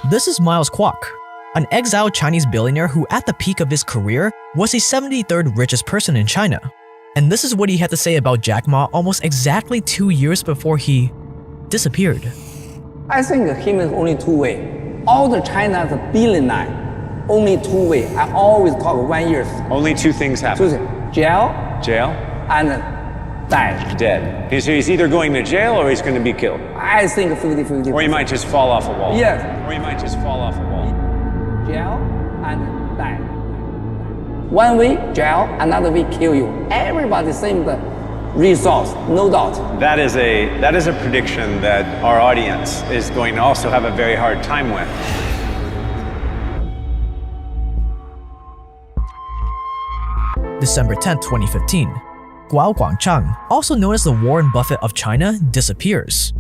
This is Miles Kwok, an exiled Chinese billionaire who at the peak of his career was the 73rd richest person in China. And this is what he had to say about Jack Ma almost exactly 2 years before he disappeared. I think him is only two way. All the China's billionaire, only two way. I always talk 1 year. Only two things happen. Jail and die. Dead. So he's either going to jail or he's going to be killed. I think 50-50. Or he might just fall off a wall. Yes. Or he might just fall off a wall. Jail and die. One way jail, another way kill you. Everybody same the resource, no doubt. That is a prediction that our audience is going to also have a very hard time with. December 10, 2015. Guo Guangchang, also known as the Warren Buffett of China, disappears.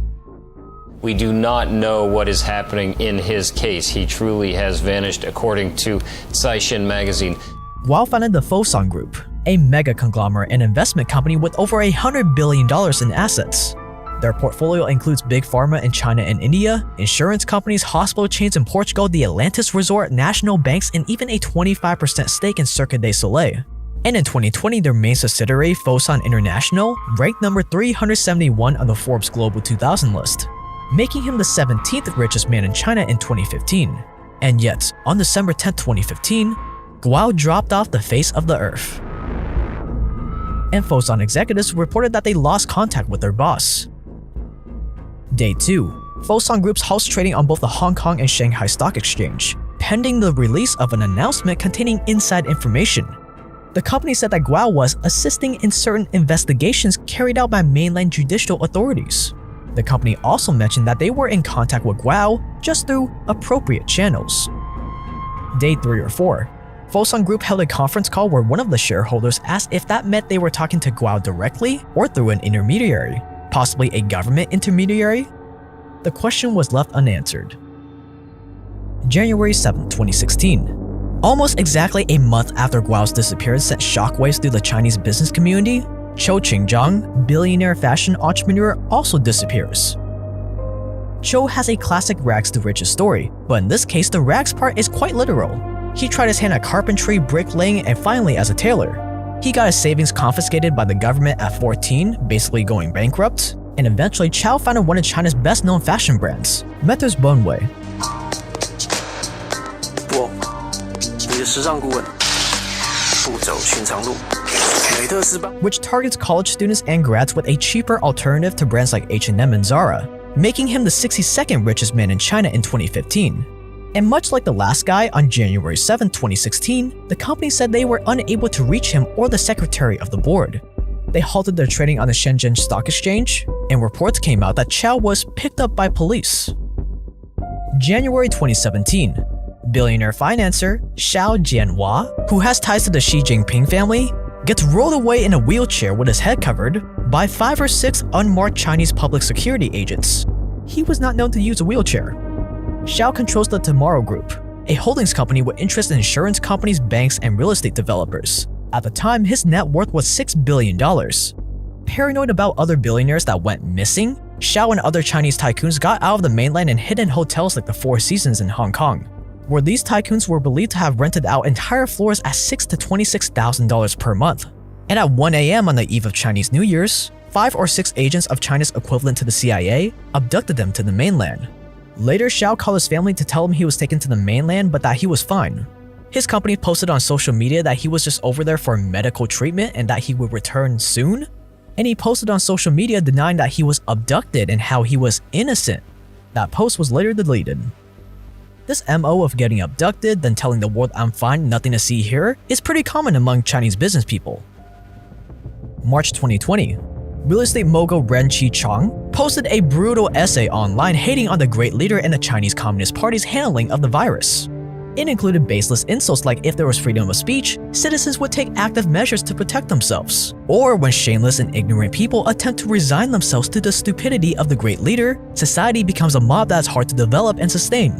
We do not know what is happening in his case. He truly has vanished, according to Caixin magazine. Guo founded the Fosun Group, a mega conglomerate and investment company with over $100 billion in assets. Their portfolio includes big pharma in China and India, insurance companies, hospital chains in Portugal, the Atlantis Resort, national banks, and even a 25% stake in Cirque du Soleil. And in 2020, their main subsidiary, Fosun International, ranked number 371 on the Forbes Global 2000 list, making him the 17th richest man in China in 2015. And yet, on December 10, 2015, Guo dropped off the face of the earth. And Fosun executives reported that they lost contact with their boss. Day 2. Fosun Group's halts trading on both the Hong Kong and Shanghai Stock Exchange, pending the release of an announcement containing inside information. The company said that Guo was assisting in certain investigations carried out by mainland judicial authorities. The company also mentioned that they were in contact with Guo just through appropriate channels. Day 3 or 4. Fosun Group held a conference call where one of the shareholders asked if that meant they were talking to Guo directly or through an intermediary, possibly a government intermediary. The question was left unanswered. January 7, 2016. Almost exactly a month after Guo's disappearance sent shockwaves through the Chinese business community, Chou Qingzhang, billionaire fashion entrepreneur, also disappears. Chou has a classic rags to riches story, but in this case the rags part is quite literal. He tried his hand at carpentry, bricklaying, and finally as a tailor. He got his savings confiscated by the government at 14, basically going bankrupt, and eventually Chou founded one of China's best-known fashion brands, Maîtres Bonway. Which targets college students and grads with a cheaper alternative to brands like H&M and Zara, making him the 62nd richest man in China in 2015. And much like the last guy, on January 7, 2016, the company said they were unable to reach him or the secretary of the board. They halted their trading on the Shenzhen Stock Exchange, and reports came out that Chou was picked up by police. January 2017. Billionaire financer Xiao Jianhua, who has ties to the Xi Jinping family, gets rolled away in a wheelchair with his head covered by 5 or 6 unmarked Chinese public security agents. He was not known to use a wheelchair. Xiao controls the Tomorrow Group, a holdings company with interest in insurance companies, banks, and real estate developers. At the time, his net worth was $6 billion. Paranoid about other billionaires that went missing, Xiao and other Chinese tycoons got out of the mainland and hid in hotels like the Four Seasons in Hong Kong, where these tycoons were believed to have rented out entire floors at $6,000 to $26,000 per month. And at 1 a.m. on the eve of Chinese New Year's, 5 or 6 agents of China's equivalent to the CIA abducted them to the mainland. Later, Xiao called his family to tell him he was taken to the mainland but that he was fine. His company posted on social media that he was just over there for medical treatment and that he would return soon. And he posted on social media denying that he was abducted and how he was innocent. That post was later deleted. This MO of getting abducted, then telling the world I'm fine, nothing to see here, is pretty common among Chinese business people. March 2020. Real estate mogul Ren Qi-chang posted a brutal essay online hating on the great leader and the Chinese Communist Party's handling of the virus. It included baseless insults like if there was freedom of speech, citizens would take active measures to protect themselves, or when shameless and ignorant people attempt to resign themselves to the stupidity of the great leader, society becomes a mob that's hard to develop and sustain.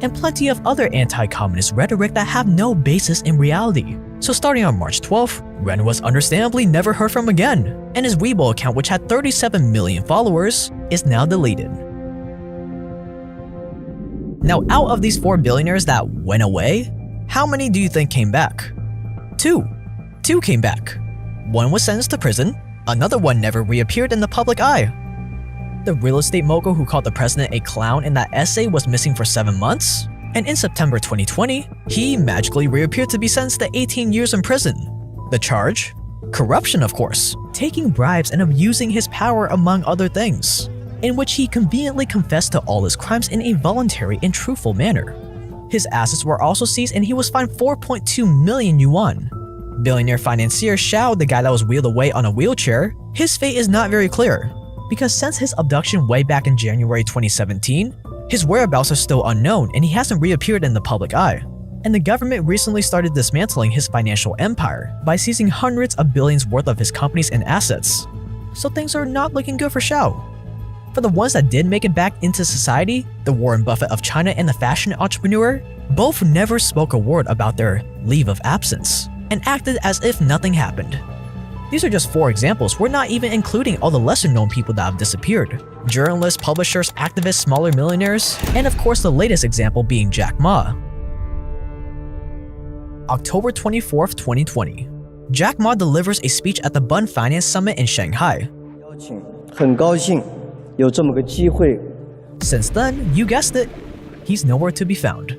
And plenty of other anti-communist rhetoric that have no basis in reality. So starting on March 12th, Ren was understandably never heard from again, and his Weibo account, which had 37 million followers, is now deleted. Now, out of these 4 billionaires that went away, how many do you think came back? 2. 2 came back. One was sentenced to prison, another one never reappeared in the public eye. The real estate mogul who called the president a clown in that essay was missing for 7 months, and in September 2020, he magically reappeared to be sentenced to 18 years in prison. The charge? Corruption, of course, taking bribes and abusing his power among other things, in which he conveniently confessed to all his crimes in a voluntary and truthful manner. His assets were also seized and he was fined 4.2 million yuan. Billionaire financier Xiao, the guy that was wheeled away on a wheelchair, his fate is not very clear, because since his abduction way back in January 2017, his whereabouts are still unknown and he hasn't reappeared in the public eye. And the government recently started dismantling his financial empire by seizing hundreds of billions worth of his companies and assets. So things are not looking good for Xiao. For the ones that did make it back into society, the Warren Buffett of China and the fashion entrepreneur, both never spoke a word about their leave of absence and acted as if nothing happened. These are just 4 examples. We're not even including all the lesser known people that have disappeared. Journalists, publishers, activists, smaller millionaires, and of course the latest example being Jack Ma. October 24th, 2020. Jack Ma delivers a speech at the Bund Finance Summit in Shanghai. 很高兴有这么个机会 Since then, you guessed it, he's nowhere to be found.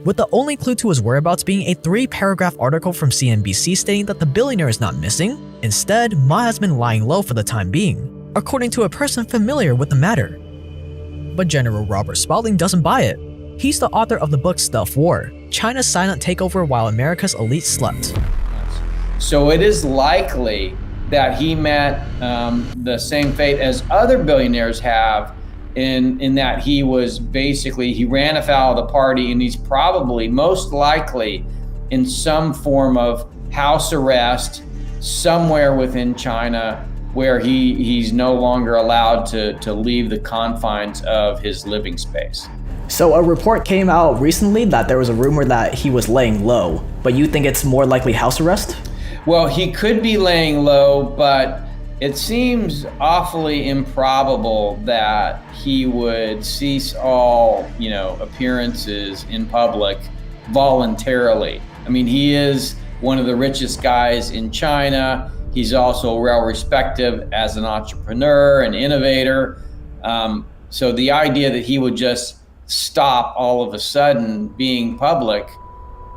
With the only clue to his whereabouts being a 3-paragraph article from CNBC stating that the billionaire is not missing, instead, Ma has been lying low for the time being, according to a person familiar with the matter. But General Robert Spalding doesn't buy it. He's the author of the book Stealth War, China's Silent Takeover While America's Elite Slept. So it is likely that he met the same fate as other billionaires have in that he ran afoul of the party, and he's probably most likely in some form of house arrest somewhere within China where he's no longer allowed to leave the confines of his living space. So a report came out recently that there was a rumor that he was laying low, but you think it's more likely house arrest? Well, he could be laying low, but it seems awfully improbable that he would cease all, appearances in public voluntarily. I mean, he is one of the richest guys in China. He's also well respected as an entrepreneur and innovator. So the idea that he would just stop all of a sudden being public,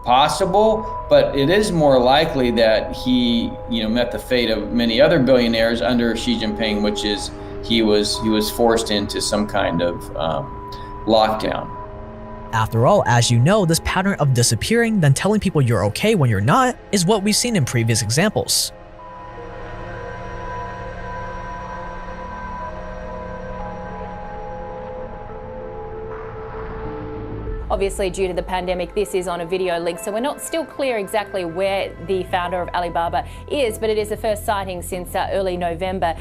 possible, but it is more likely that he, met the fate of many other billionaires under Xi Jinping, which is he was forced into some kind of lockdown. After all, as you know, this pattern of disappearing, then telling people you're okay when you're not, is what we've seen in previous examples. Obviously, due to the pandemic, this is on a video link, so we're not still clear exactly where the founder of Alibaba is, but it is the first sighting since early November.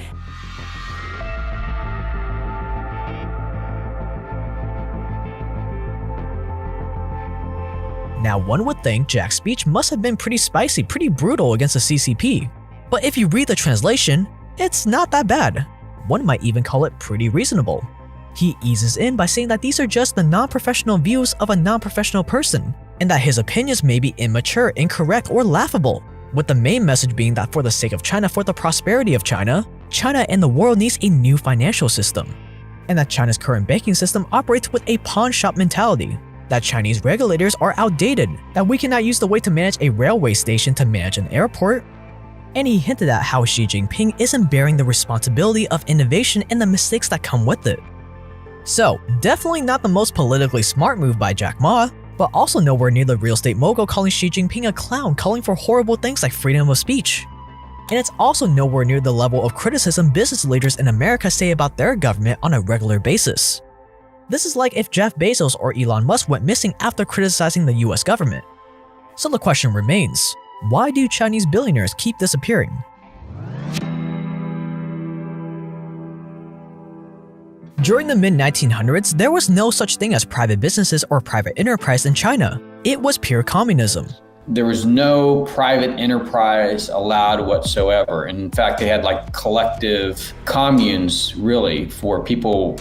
Now, one would think Jack's speech must have been pretty spicy, pretty brutal against the CCP. But if you read the translation, it's not that bad. One might even call it pretty reasonable. He eases in by saying that these are just the non-professional views of a non-professional person, and that his opinions may be immature, incorrect, or laughable, with the main message being that for the sake of China, for the prosperity of China, China and the world needs a new financial system, and that China's current banking system operates with a pawn shop mentality, that Chinese regulators are outdated, that we cannot use the way to manage a railway station to manage an airport, and he hinted at how Xi Jinping isn't bearing the responsibility of innovation and the mistakes that come with it. So, definitely not the most politically smart move by Jack Ma, but also nowhere near the real estate mogul calling Xi Jinping a clown, calling for horrible things like freedom of speech. And it's also nowhere near the level of criticism business leaders in America say about their government on a regular basis. This is like if Jeff Bezos or Elon Musk went missing after criticizing the US government. So the question remains, why do Chinese billionaires keep disappearing? During the mid-1900s, there was no such thing as private businesses or private enterprise in China. It was pure communism. There was no private enterprise allowed whatsoever. In fact, they had like collective communes, really, for people,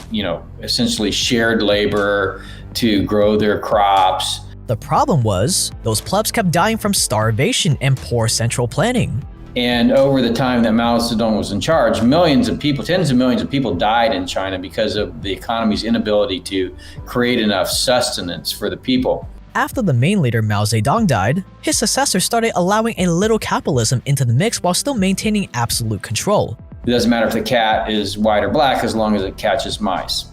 essentially shared labor to grow their crops. The problem was, those plebs kept dying from starvation and poor central planning. And over the time that Mao Zedong was in charge, millions of people, tens of millions of people died in China because of the economy's inability to create enough sustenance for the people. After the main leader Mao Zedong died, his successor started allowing a little capitalism into the mix while still maintaining absolute control. It doesn't matter if the cat is white or black as long as it catches mice.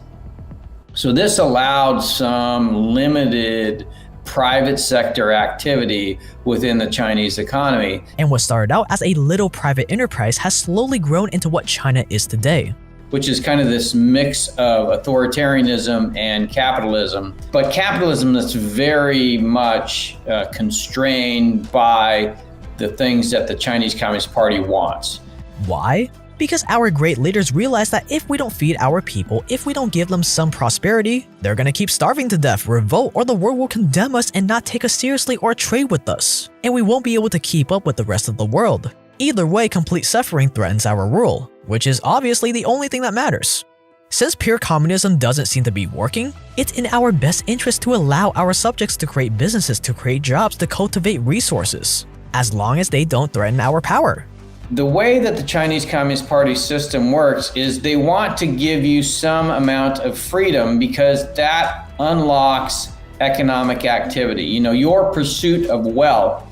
So this allowed some limited private sector activity within the Chinese economy. And what started out as a little private enterprise has slowly grown into what China is today, which is kind of this mix of authoritarianism and capitalism, but capitalism that's very much constrained by the things that the Chinese Communist Party wants. Why? Because our great leaders realized that if we don't feed our people, if we don't give them some prosperity, they're gonna keep starving to death, revolt, or the world will condemn us and not take us seriously or trade with us. And we won't be able to keep up with the rest of the world. Either way, complete suffering threatens our rule, which is obviously the only thing that matters. Since pure communism doesn't seem to be working, it's in our best interest to allow our subjects to create businesses, to create jobs, to cultivate resources, as long as they don't threaten our power. The way that the Chinese Communist Party system works is they want to give you some amount of freedom because that unlocks economic activity. Your pursuit of wealth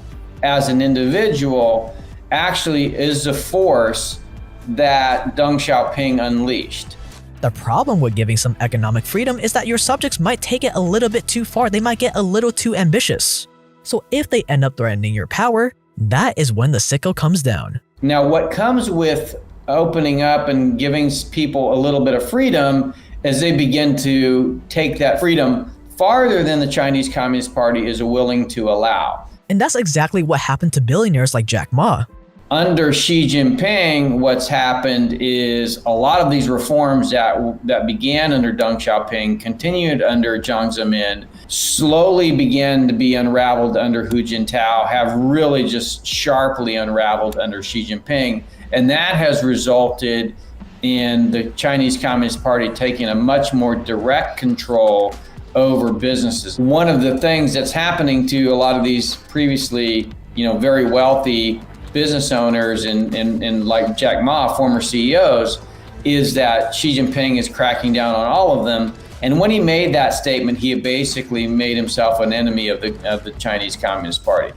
as an individual actually is a force that Deng Xiaoping unleashed. The problem with giving some economic freedom is that your subjects might take it a little bit too far. They might get a little too ambitious. So if they end up threatening your power, that is when the sickle comes down. Now, what comes with opening up and giving people a little bit of freedom is they begin to take that freedom farther than the Chinese Communist Party is willing to allow. And that's exactly what happened to billionaires like Jack Ma. Under Xi Jinping, what's happened is a lot of these reforms that began under Deng Xiaoping, continued under Jiang Zemin, slowly began to be unraveled under Hu Jintao, have really just sharply unraveled under Xi Jinping. And that has resulted in the Chinese Communist Party taking a much more direct control over businesses. One of the things that's happening to a lot of these previously, very wealthy business owners and like Jack Ma, former CEOs, is that Xi Jinping is cracking down on all of them. And when he made that statement, he basically made himself an enemy of the Chinese Communist Party.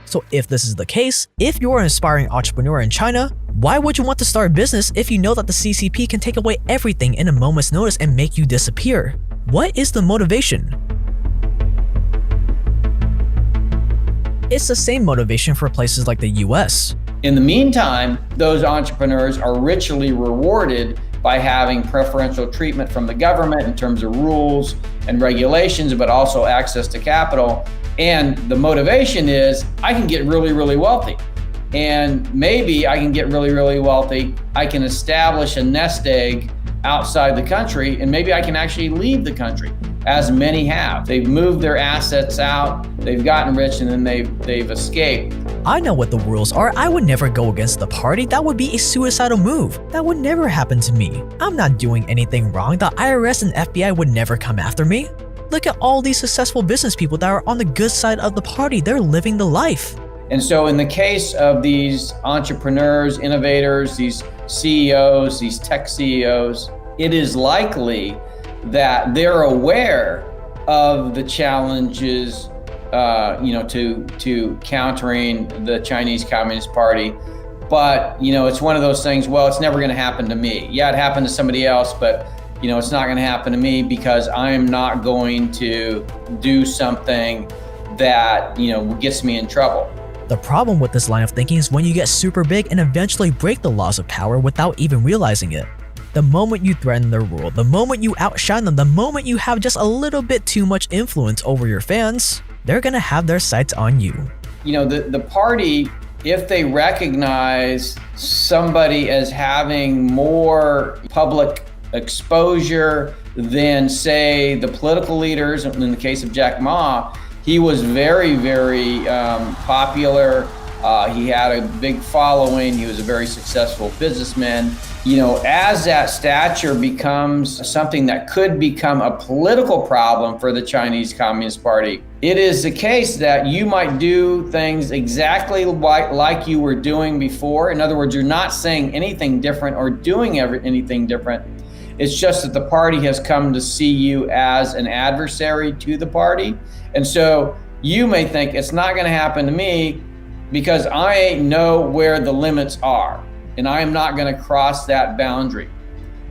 So if this is the case, if you're an aspiring entrepreneur in China, why would you want to start a business if you know that the CCP can take away everything in a moment's notice and make you disappear? What is the motivation? It's the same motivation for places like the US. In the meantime, those entrepreneurs are richly rewarded by having preferential treatment from the government in terms of rules and regulations, but also access to capital. And the motivation is, I can get really, really wealthy. And maybe I can get really, really wealthy. I can establish a nest egg outside the country, and maybe I can actually leave the country, as many have. They've moved their assets out, they've gotten rich, and then they've escaped. I know what the rules are. I would never go against the party. That would be a suicidal move. That would never happen to me. I'm not doing anything wrong. The IRS and FBI would never come after me. Look at all these successful business people that are on the good side of the party. They're living the life. And so in the case of these entrepreneurs, innovators, these CEOs, these tech CEOs, it is likely that they're aware of the challenges, to countering the Chinese Communist Party. But, it's one of those things, well, it's never going to happen to me. Yeah, it happened to somebody else, but, it's not going to happen to me because I'm not going to do something that, gets me in trouble. The problem with this line of thinking is when you get super big and eventually break the laws of power without even realizing it. The moment you threaten their rule, the moment you outshine them, the moment you have just a little bit too much influence over your fans, they're gonna have their sights on you. The party, if they recognize somebody as having more public exposure than, say, the political leaders, in the case of Jack Ma, He was very, very popular. He had a big following. He was a very successful businessman. You know, as that stature becomes something that could become a political problem for the Chinese Communist Party, it is the case that you might do things exactly like you were doing before. In other words, you're not saying anything different or doing anything different. It's just that the party has come to see you as an adversary to the party. And so you may think it's not going to happen to me because I know where the limits are and I am not going to cross that boundary.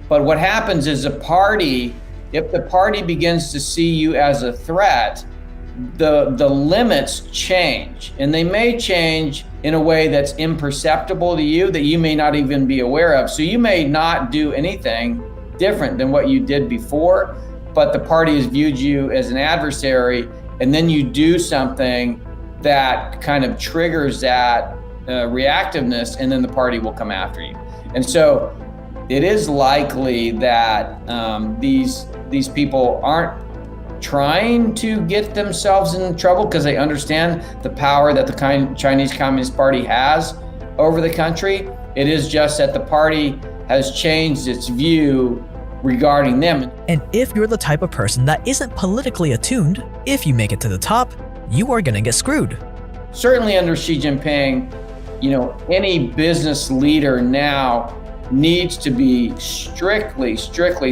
But what happens is if the party begins to see you as a threat, the limits change, and they may change in a way that's imperceptible to you, that you may not even be aware of. So you may not do anything different than what you did before, but the party has viewed you as an adversary, and then you do something that kind of triggers that reactiveness, and then the party will come after you. And so it is likely that these people aren't trying to get themselves in trouble because they understand the power that the Chinese Communist Party has over the country. It is just that the party has changed its view regarding them. And if you're the type of person that isn't politically attuned, if you make it to the top, you are gonna get screwed. Certainly under Xi Jinping, you know, any business leader now needs to be strictly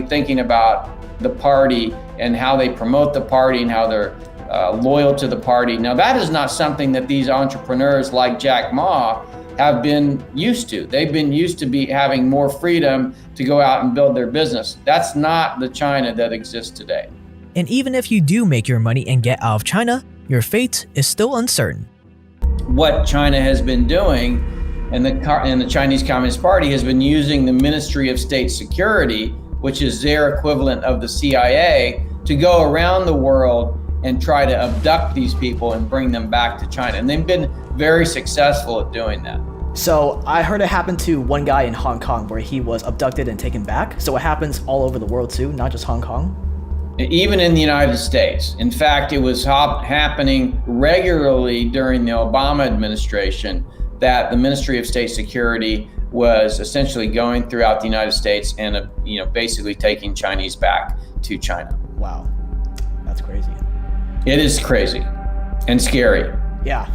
thinking about the party and how they promote the party and how they're loyal to the party. Now, that is not something that these entrepreneurs like Jack Ma have been used to. They've been used to having more freedom to go out and build their business. That's not the China that exists today. And even if you do make your money and get out of China, your fate is still uncertain. What China has been doing, and the Chinese Communist Party has been using the Ministry of State Security, which is their equivalent of the CIA, to go around the world and try to abduct these people and bring them back to China. And they've been very successful at doing that. So I heard it happened to one guy in Hong Kong where he was abducted and taken back. So it happens all over the world too, not just Hong Kong? Even in the United States. In fact, it was happening regularly during the Obama administration that the Ministry of State Security was essentially going throughout the United States and basically taking Chinese back to China. Wow, that's crazy. It is crazy and scary. Yeah.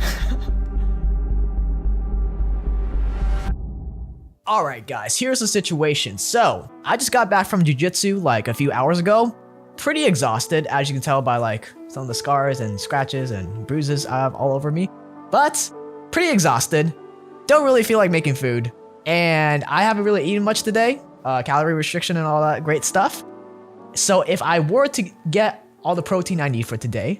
Alright guys, here's the situation. So, I just got back from jiu-jitsu like a few hours ago. Pretty exhausted, as you can tell by like some of the scars and scratches and bruises I have all over me. But, pretty exhausted. Don't really feel like making food. And I haven't really eaten much today. Calorie restriction and all that great stuff. So if I were to get all the protein I need for today,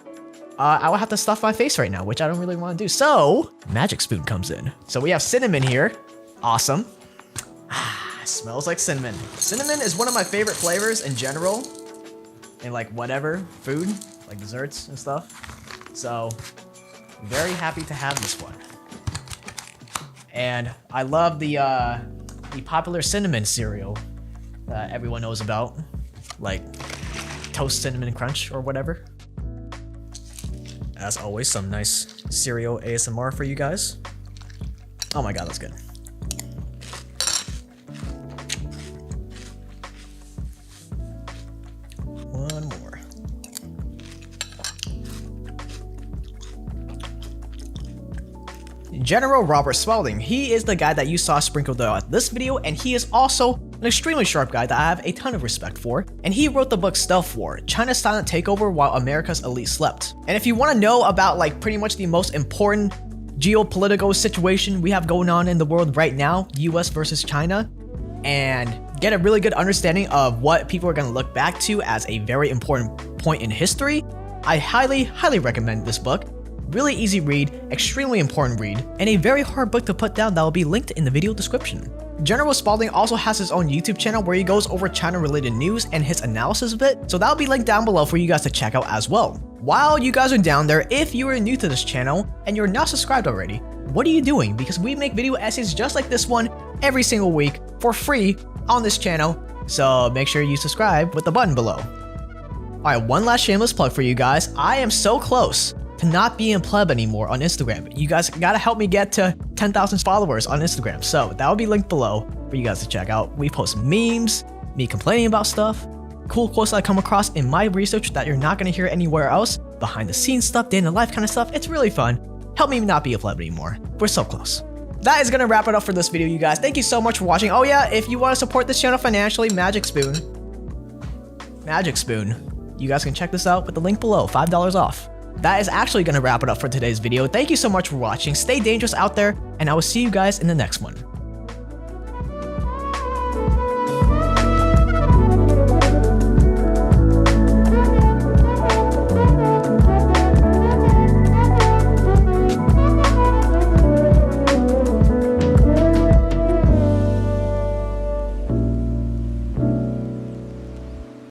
I would have to stuff my face right now, which I don't really want to do. So, Magic Spoon comes in. So we have cinnamon here. Awesome. Smells like cinnamon. Cinnamon is one of my favorite flavors in general. In like whatever, food, like desserts and stuff. So, very happy to have this one. And I love the popular cinnamon cereal that everyone knows about, like Toast Cinnamon Crunch or whatever. As always, some nice cereal ASMR for you guys. Oh my god, that's good. One more. General Robert Spalding, he is the guy that you saw sprinkled throughout this video, and he is also an extremely sharp guy that I have a ton of respect for, and he wrote the book Stealth War, China's Silent Takeover While America's Elite Slept. And if you want to know about like pretty much the most important geopolitical situation we have going on in the world right now, US versus China, and get a really good understanding of what people are going to look back to as a very important point in history, I highly recommend this book. Really easy read, extremely important read, and a very hard book to put down that will be linked in the video description. General Spalding also has his own YouTube channel where he goes over China-related news and his analysis of it, so that'll be linked down below for you guys to check out as well. While you guys are down there, if you are new to this channel and you're not subscribed already, what are you doing? Because we make video essays just like this one every single week for free on this channel, so make sure you subscribe with the button below. Alright, one last shameless plug for you guys. I am so close to not be in pleb anymore on Instagram. You guys gotta help me get to 10,000 followers on Instagram. So that will be linked below for you guys to check out. We post memes, me complaining about stuff, cool quotes I come across in my research that you're not gonna hear anywhere else, behind the scenes stuff, day in the life kind of stuff. It's really fun. Help me not be a pleb anymore. We're so close. That is gonna wrap it up for this video, you guys. Thank you so much for watching. Oh yeah, if you want to support this channel financially, Magic Spoon. You guys can check this out with the link below, $5 off. That is actually gonna wrap it up for today's video. Thank you so much for watching. Stay dangerous out there, and I will see you guys in the next one.